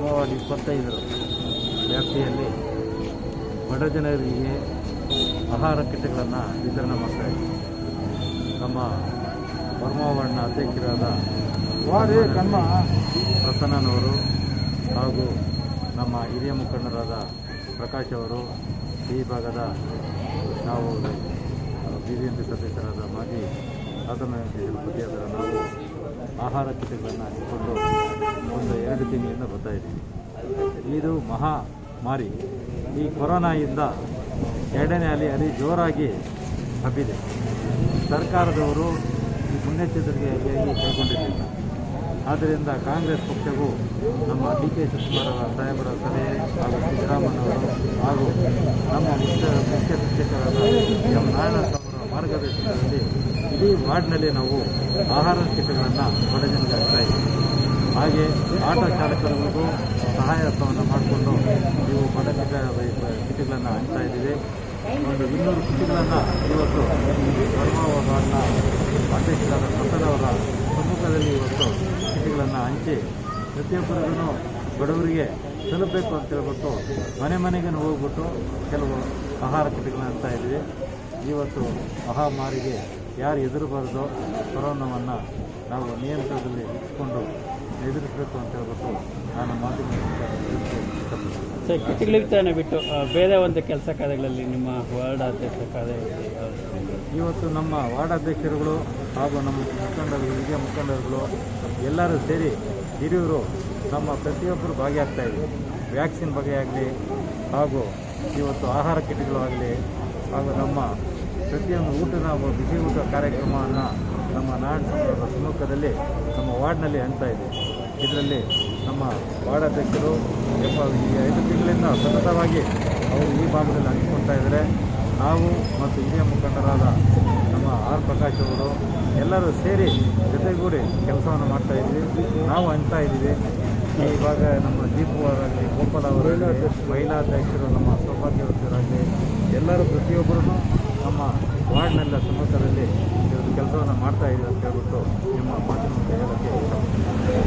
Ward 25 ವ್ಯಾಪ್ತಿಯಲ್ಲಿ ಬಡ ಜನರಿಗೆ ಆಹಾರ ಕಿಟ್ಗಳನ್ನು ವಿತರಣೆ ಮಾಡ್ತಾಯಿದ್ದೀವಿ. ನಮ್ಮ ವರ್ಮಾ ವಾರ್ಡ್ನ ಅಧ್ಯಕ್ಷರಾದ ಪ್ರಸನ್ನನವರು ಹಾಗೂ ನಮ್ಮ ಹಿರಿಯ ಮುಖಂಡರಾದ ಪ್ರಕಾಶ್ ಅವರು, ಈ ಭಾಗದ ನಾವು BBMP ಸದಸ್ಯರಾದ ಮಾಜಿ ಸಾಧನ ಪತಿಯಾದ ನಾವು ಆಹಾರ ಕಿಟ್ಗಳನ್ನು ಹಂಚಿಕೊಂಡು ಒಂದು 2 ತಿಂಗಳಿಂದ ಬರ್ತಾಯಿದ್ದೀವಿ. ಇದು ಮಹಾಮಾರಿ, ಈ ಕೊರೋನಾಯಿಂದ 2ನೇ ಅಲೆ ಜೋರಾಗಿ ಹಬ್ಬಿದೆ. ಸರ್ಕಾರದವರು ಈ ಮುನ್ನೆಚ್ಚರಿಕೆಯಾಗಿ ಕೈಗೊಂಡಿರಲಿಲ್ಲ. ಆದ್ದರಿಂದ ಕಾಂಗ್ರೆಸ್ ಪಕ್ಷವು ನಮ್ಮ DK ಶಿವಕುಮಾರ್ ಸಾಹೇಬರ ಸಲಹೆ ಹಾಗೂ ಸಿದ್ದರಾಮಯ್ಯನವರು ಹಾಗೂ ನಮ್ಮ ಮುಖ್ಯ ಶಿಕ್ಷಕರಾದ M. ನಾರಾಯಣಸ್ವಾಮಿ ಅವರ ಮಾರ್ಗದರ್ಶನದಲ್ಲಿ ಇಡೀ ವಾರ್ಡ್ನಲ್ಲಿ ನಾವು ಆಹಾರ ಕಿಟ್ಗಳನ್ನು ಬಡ ಜನರಿಗೆ ಹಾಕ್ತಾ ಇದ್ದೀವಿ. ಹಾಗೆ ಆಟೋ ಚಾಲಕರಿಗೂ ಸಹಾಯವನ್ನು ಮಾಡಿಕೊಂಡು ನೀವು ಬಡ ಕಿಟ್ಗಳನ್ನು ಹಂಚ್ತಾ ಇದ್ದೀವಿ. ಒಂದು 200 ಕಿಟ್ಗಳನ್ನು ಇವತ್ತು ವರ್ಮಾ ವಾರ್ಡ್ನ ಅಧ್ಯಕ್ಷರಾದ ಪ್ರಸನ್ನವರ ಸಮ್ಮುಖದಲ್ಲಿ ಇವತ್ತು ಕಿಟ್ಗಳನ್ನು ಹಂಚಿ ಪ್ರತಿಯೊಬ್ಬರಿಗೂ ಬಡವರಿಗೆ ತಲುಪಬೇಕು ಅಂತ ಹೇಳ್ಬಿಟ್ಟು ಮನೆಗೆ ಹೋಗ್ಬಿಟ್ಟು ಕೆಲವು ಆಹಾರ ಕಿಟ್ಗಳನ್ನು ಹಂಚ್ತಾ ಇದ್ದೀವಿ. ಇವತ್ತು ಮಹಾಮಾರಿಗೆ ಯಾರು ಎದುರಬಾರ್ದೋ ಕೊರೋನಾವನ್ನು ನಾವು ನಿಯಂತ್ರಣದಲ್ಲಿ ಇಟ್ಕೊಂಡು ಎದುರಿಸಬೇಕು ಅಂತ ಹೇಳ್ಬಿಟ್ಟು ನಾನು ಸರ್, ಕಿಟ್ಗಳ ವಿತರಣೆ ಬಿಟ್ಟು ಬೇರೆ ಒಂದು ಕೆಲಸ ಕಾರ್ಯಗಳಲ್ಲಿ ನಿಮ್ಮ ವಾರ್ಡ್ ಅಧ್ಯಕ್ಷ ಕಾರ್ಯ ಇವತ್ತು ನಮ್ಮ ವಾರ್ಡ್ ಅಧ್ಯಕ್ಷರುಗಳು ಹಾಗೂ ನಮ್ಮ ಮುಖಂಡರು, ಹಿರಿಯ ಮುಖಂಡರುಗಳು ಎಲ್ಲರೂ ಸೇರಿ ಹಿರಿಯರು ನಮ್ಮ ಪ್ರತಿಯೊಬ್ಬರು ಭಾಗಿಯಾಗ್ತಾ ಇದ್ದೀವಿ. ವ್ಯಾಕ್ಸಿನ್ ಬಗ್ಗೆ ಆಗಲಿ ಹಾಗೂ ಇವತ್ತು ಆಹಾರ ಕಿಟ್ಗಳು ಆಗಲಿ ಹಾಗೂ ನಮ್ಮ ಪ್ರತಿಯೊಂದು ಊಟದ ಬಿಸಿ ಊಟ ಕಾರ್ಯಕ್ರಮವನ್ನು ನಮ್ಮ ನಾಡಿನ ಸಮ್ಮುಖದಲ್ಲಿ ನಮ್ಮ ವಾರ್ಡ್ನಲ್ಲಿ ಹಂಚ್ತಾ ಇದ್ದೀವಿ. ಇದರಲ್ಲಿ ನಮ್ಮ ವಾರ್ಡ್ ಅಧ್ಯಕ್ಷರು ಈ 5 ತಿಂಗಳಿಂದ ಸತತವಾಗಿ ಅವರು ಈ ಭಾಗದಲ್ಲಿ ಹಂಚ್ಕೊಳ್ತಾ ಇದ್ದಾರೆ. ನಾವು ಮತ್ತು ಹಿರಿಯ ಮುಖಂಡರಾದ ನಮ್ಮ R. ಪ್ರಕಾಶ್ ಅವರು ಎಲ್ಲರೂ ಸೇರಿ ಜೊತೆಗೂಡಿ ಕೆಲಸವನ್ನು ಮಾಡ್ತಾಯಿದ್ದೀವಿ. ನಾವು ಹಂಚ್ತಾ ಇದ್ದೀವಿ. ಇವಾಗ ನಮ್ಮ ದೀಪವರಾಗಲಿ, ಗೋಪಾಲ ಅವರಾಗಲಿ, ಮಹಿಳಾ ಅಧ್ಯಕ್ಷರು ನಮ್ಮ ಸೌಭಾಗ್ಯವರಾಗಲಿ ಎಲ್ಲರೂ ಪ್ರತಿಯೊಬ್ಬರೂ ನಮ್ಮ ವಾರ್ಡ್ನೆಲ್ಲ ಸಮ್ಮುಖದಲ್ಲಿ ಕೆಲಸವನ್ನು ಮಾಡ್ತಾಯಿದ್ದೀವಿ ಅಂತ ಹೇಳ್ಬಿಟ್ಟು ನಿಮ್ಮ ಮಾತಿನ ಹೇಳೋಕ್ಕೆ ಇಷ್ಟಪಡ್ತೀನಿ.